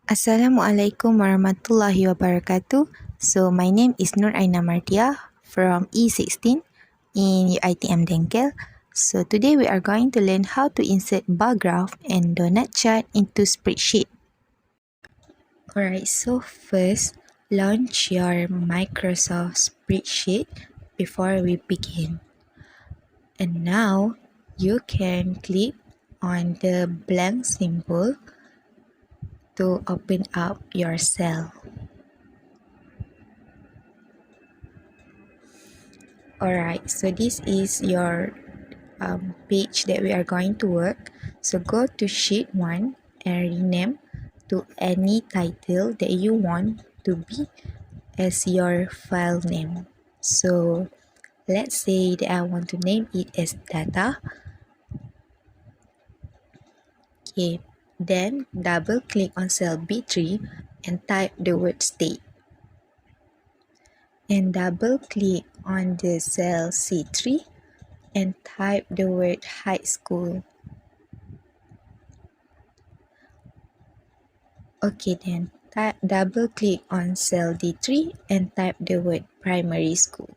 Assalamualaikum warahmatullahi wabarakatuh. So my name is Nur Aina Martia from E16 in UiTM Dengkel. So today we are going to learn how to insert bar graph and donut chart into spreadsheet. Alright, so first launch your Microsoft spreadsheet before we begin. And now you can click on the blank symbol to open up your cell. Alright, so this is your page that we are going to work. So go to sheet 1 and rename to any title that you want to be as your file name. So let's say that I want to name it as data. Okay, then double click on cell B3 and type the word state. And double click on the cell C3 and type the word high school. Okay, then double click on cell D3 and type the word primary school.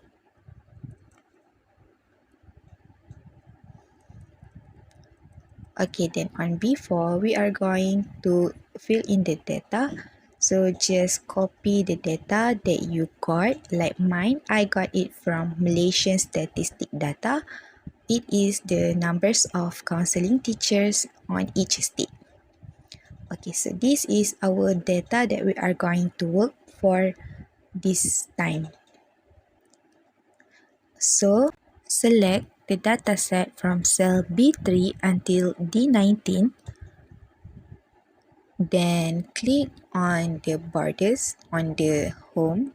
Okay, then on B4 we are going to fill in the data. So just copy the data that you got. Like mine, I got it from Malaysian statistic data. It is the numbers of counseling teachers on each state. Okay, so this is our data that we are going to work for this time. So select the dataset from cell B3 until D19. Then click on the borders on the home.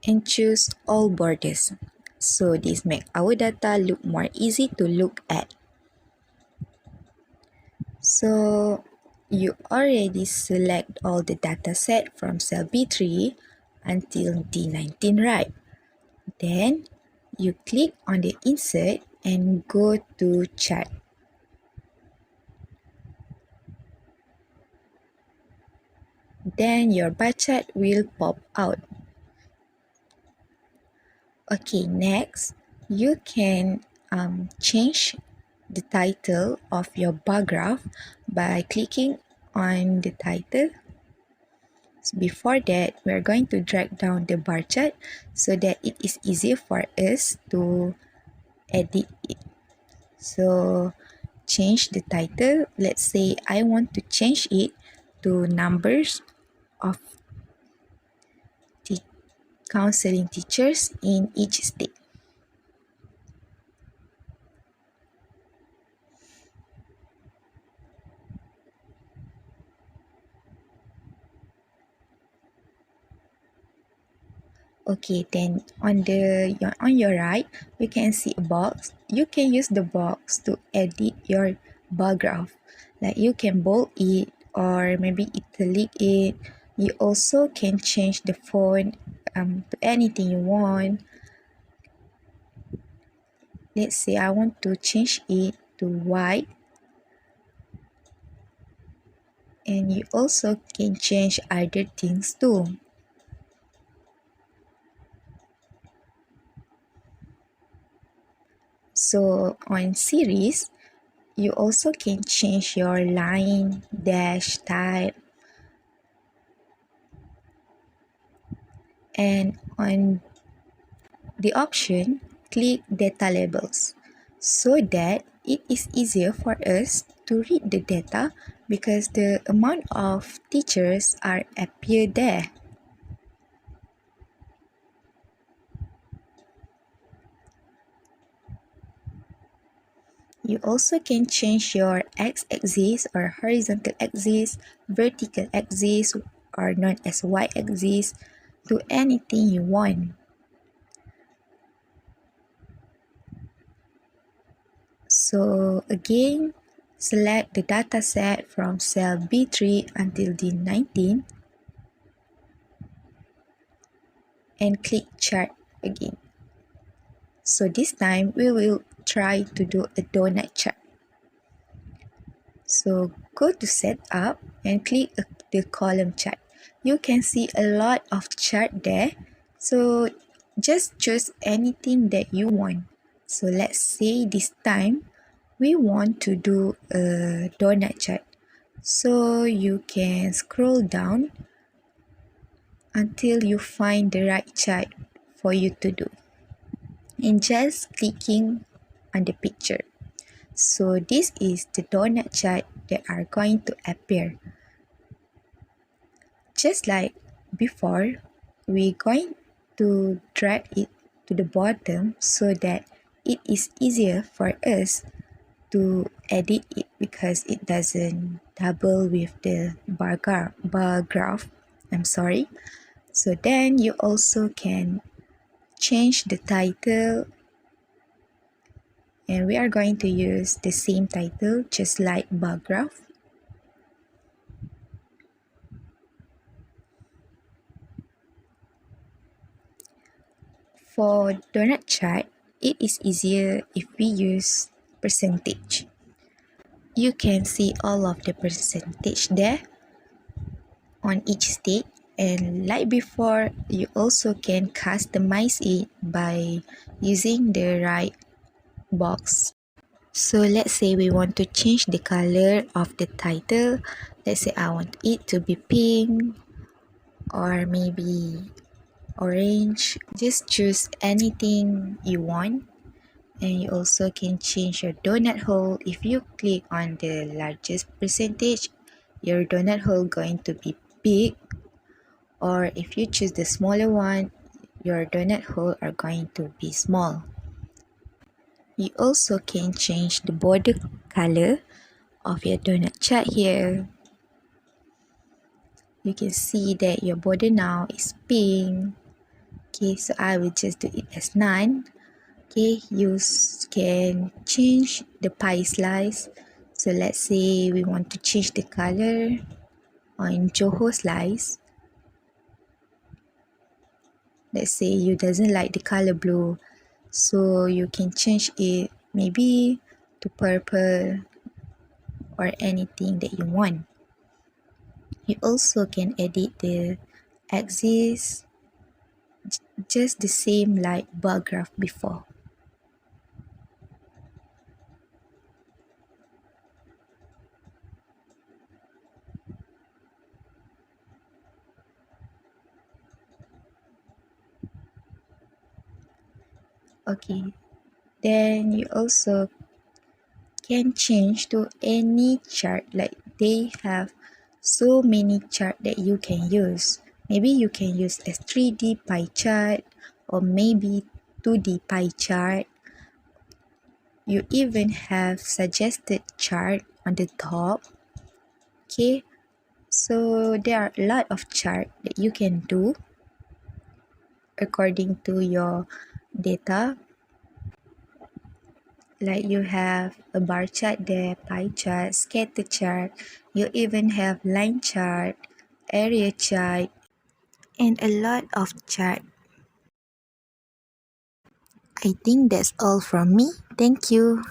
And choose all borders. So this makes our data look more easy to look at. So you already select all the dataset from cell B3 until D19, right? Then you click on the insert and go to chart. Then your bar chart will pop out. Okay, next you can change the title of your bar graph by clicking on the title. So before that, we are going to drag down the bar chart so that it is easier for us to edit it. So change the title. Let's say I want to change it to numbers of counseling teachers in each state. Okay, then on your right, you can see a box. You can use the box to edit your bar graph. Like you can bold it or maybe italic it. You also can change the font to anything you want. Let's say I want to change it to white. And you also can change other things too. So on series, you also can change your line, dash, type. And on the option, click data labels so that it is easier for us to read the data because the amount of teachers are appear there. You also can change your x-axis or horizontal axis, vertical axis or known as y-axis to anything you want. So again, select the dataset from cell B3 until D19 and click chart again. So this time we will try to do a donut chart. So go to setup and click the column chart. You can see a lot of chart there. So just choose anything that you want. So let's say this time we want to do a donut chart. So you can scroll down until you find the right chart for you to do. And just clicking on the picture. So this is the donut chart that are going to appear. Just like before, we're going to drag it to the bottom so that it is easier for us to edit it because it doesn't double with the bar graph. I'm sorry. So then you also can change the title, and we are going to use the same title just like bar graph. For donut chart, it is easier if we use percentage. You can see all of the percentage there on each state, and like before, you also can customize it by using the right box. So let's say we want to change the color of the title. Let's say I want it to be pink or maybe orange. Just choose anything you want. And you also can change your donut hole. If you click on the largest percentage, your donut hole going to be big, or if you choose the smaller one, your donut hole are going to be small. You also can change the border color of your donut chart here. You can see that your border now is pink. Okay, so I will just do it as none. Okay, you can change the pie slice. So let's say we want to change the color on Joho slice. Let's say you doesn't like the color blue, so you can change it maybe to purple or anything that you want. You also can edit the axis just the same like bar graph before. Okay, then you also can change to any chart, like they have so many chart that you can use. Maybe you can use a 3D pie chart or maybe 2D pie chart. You even have suggested chart on the top. Okay, so there are a lot of chart that you can do according to your data. Like you have a bar chart there, pie chart, scatter chart, you even have line chart, area chart, and a lot of chart. I think that's all from me. Thank you.